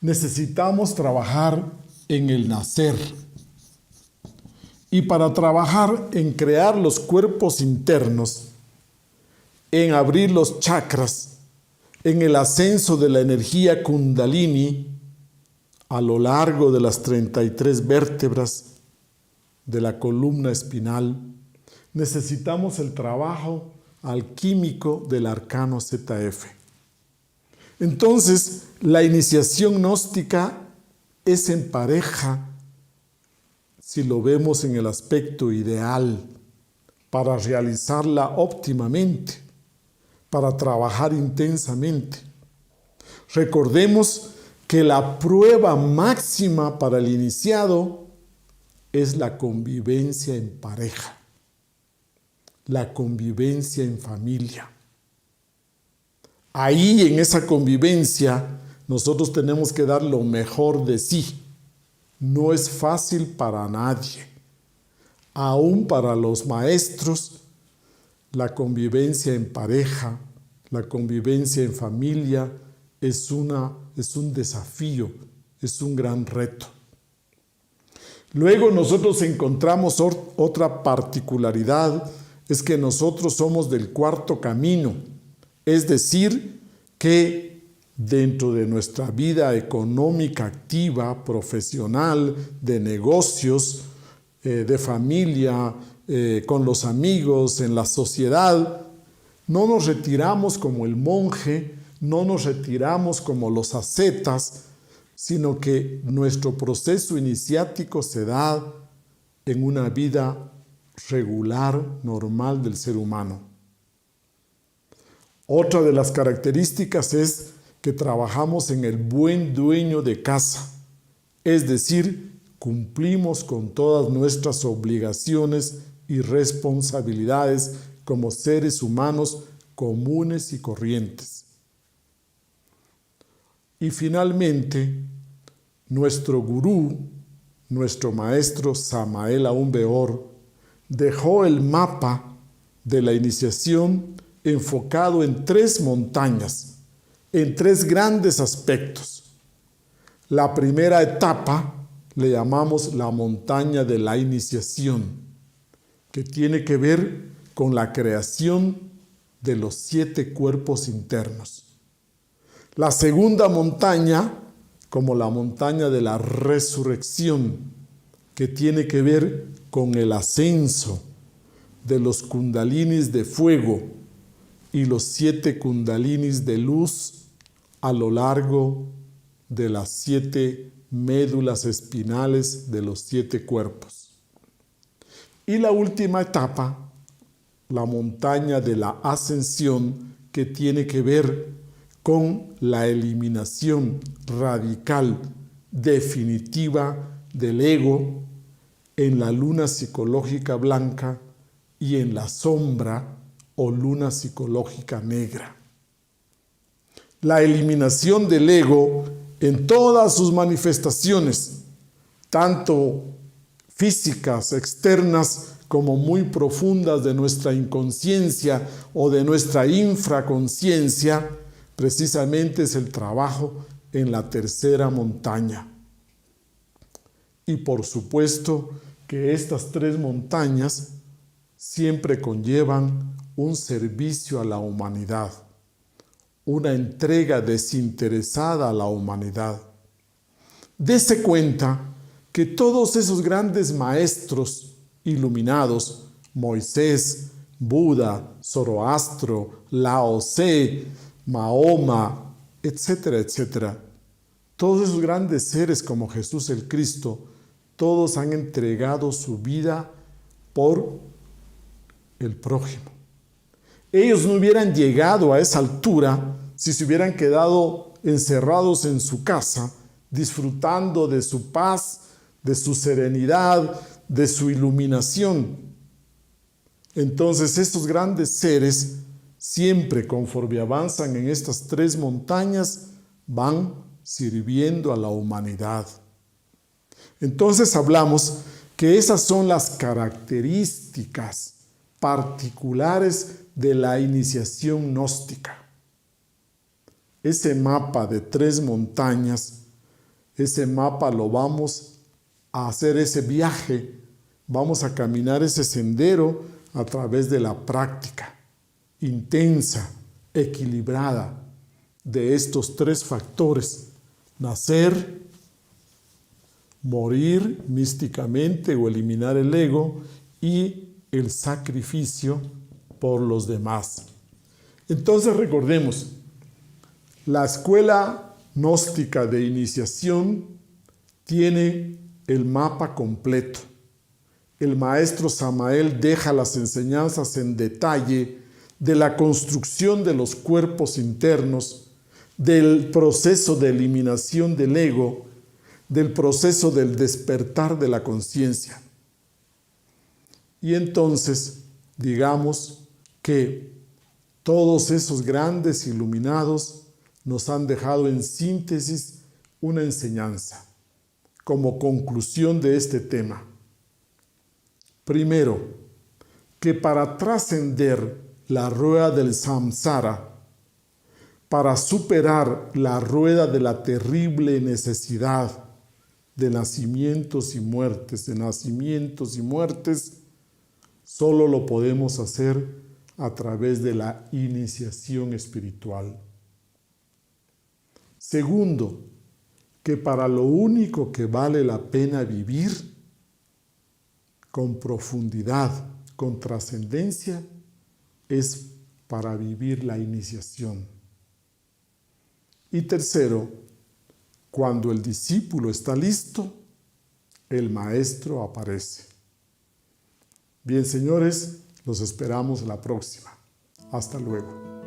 Necesitamos trabajar en el nacer. Y para trabajar en crear los cuerpos internos, en abrir los chakras, en el ascenso de la energía kundalini a lo largo de las 33 vértebras de la columna espinal, necesitamos el trabajo alquímico del arcano ZF. Entonces, la iniciación gnóstica es en pareja, si lo vemos en el aspecto ideal, para realizarla óptimamente, para trabajar intensamente. Recordemos que la prueba máxima para el iniciado es la convivencia en pareja, la convivencia en familia. Ahí, en esa convivencia, nosotros tenemos que dar lo mejor de sí. No es fácil para nadie. Aún para los maestros, la convivencia en pareja, la convivencia en familia es un desafío, es un gran reto. Luego nosotros encontramos otra particularidad, es que nosotros somos del 4º camino, es decir, que dentro de nuestra vida económica activa, profesional, de negocios, de familia, con los amigos, en la sociedad, no nos retiramos como el monje, no nos retiramos como los ascetas, sino que nuestro proceso iniciático se da en una vida regular, normal del ser humano. Otra de las características es que trabajamos en el buen dueño de casa, es decir, cumplimos con todas nuestras obligaciones y responsabilidades como seres humanos comunes y corrientes. Y finalmente, nuestro gurú, nuestro maestro Samael Aun Weor, dejó el mapa de la iniciación enfocado en 3 montañas, en 3 grandes aspectos. La primera etapa le llamamos la montaña de la iniciación, que tiene que ver con la creación de los 7 cuerpos internos. La segunda montaña, como la montaña de la resurrección, que tiene que ver con el ascenso de los kundalinis de fuego y los 7 kundalinis de luz a lo largo de las 7 médulas espinales de los 7 cuerpos. Y la última etapa, la montaña de la ascensión, que tiene que ver con la eliminación radical, definitiva del ego en la luna psicológica blanca y en la sombra o luna psicológica negra. La eliminación del ego en todas sus manifestaciones, tanto físicas, externas, como muy profundas de nuestra inconsciencia o de nuestra infraconsciencia, precisamente es el trabajo en la tercera montaña. Y por supuesto que estas tres montañas siempre conllevan un servicio a la humanidad, una entrega desinteresada a la humanidad. Dese cuenta que todos esos grandes maestros iluminados, Moisés, Buda, Zoroastro, Lao Tse, Mahoma, etcétera, etcétera, todos esos grandes seres como Jesús el Cristo, todos han entregado su vida por el prójimo. Ellos no hubieran llegado a esa altura si se hubieran quedado encerrados en su casa, disfrutando de su paz, de su serenidad, de su iluminación. Entonces estos grandes seres, siempre conforme avanzan en estas tres montañas, van sirviendo a la humanidad. Entonces hablamos que esas son las características particulares de la iniciación gnóstica. Ese mapa de tres montañas, ese mapa lo vamos a hacer, ese viaje, vamos a caminar ese sendero a través de la práctica intensa, equilibrada de estos tres factores: nacer, morir místicamente o eliminar el ego, y el sacrificio por los demás. Entonces recordemos, la escuela gnóstica de iniciación tiene el mapa completo. El maestro Samael deja las enseñanzas en detalle de la construcción de los cuerpos internos, del proceso de eliminación del ego, del proceso del despertar de la conciencia. Y entonces, digamos que todos esos grandes iluminados nos han dejado en síntesis una enseñanza como conclusión de este tema. Primero, que para trascender la rueda del samsara, para superar la rueda de la terrible necesidad de nacimientos y muertes, solo lo podemos hacer a través de la iniciación espiritual. Segundo, que para lo único que vale la pena vivir con profundidad, con trascendencia, es para vivir la iniciación. Y tercero, cuando el discípulo está listo, el maestro aparece. Bien, señores, los esperamos la próxima. Hasta luego.